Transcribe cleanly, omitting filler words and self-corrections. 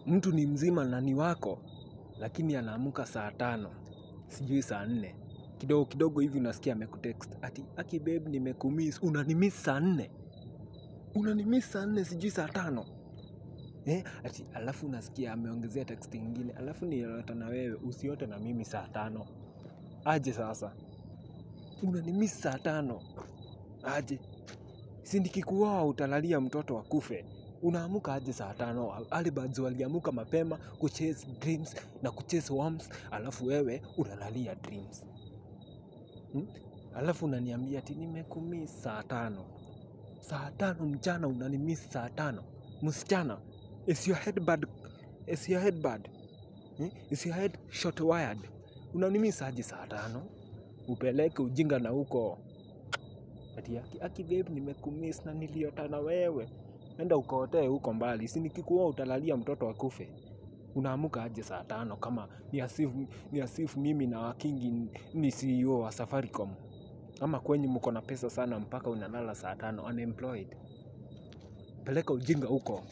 Mtu ni mzima na ni wako, lakini anaamka saa 5, sijui saa 4. Kidogo kidogo hivi unasikia amekutext. Ati, aki babe nimekumiss, unanimiss saa 4. Unanimiss saa 4 sijui saa 5. Ati alafu unasikia ameongezea text nyingine. Alafu niota na wewe, usiote na mimi saa 5. Aje sasa. Unanimiss saa 5. Aje. Si nikikuoa utalalia mtoto akufe. Unaamuka aje saa 5. Alibadz waliamuka mapema kuchase dreams na kuchase worms. Alafu wewe unalalia dreams. Alafu unaniambia ati nimekumiss saa 5. Saa 5 mchana unanimiss saa 5. Msichana, is your head bad? Is your head bad? Is your head short wired? Unanimiss aje saa 5? Upeleke ujinga na huko. Ati aki babe nimekumiss na niliota na wewe. Enda ukaotee huko mbali. Si nikikuoa utalalia mtoto akufe. Unaamuka aje saa 5 kama ni asifu mimi na wakingi ni CEO wa Safaricom. Ama kwenye mko na pesa sana mpaka unalala saa 5 unemployed. Peleka ujinga huko.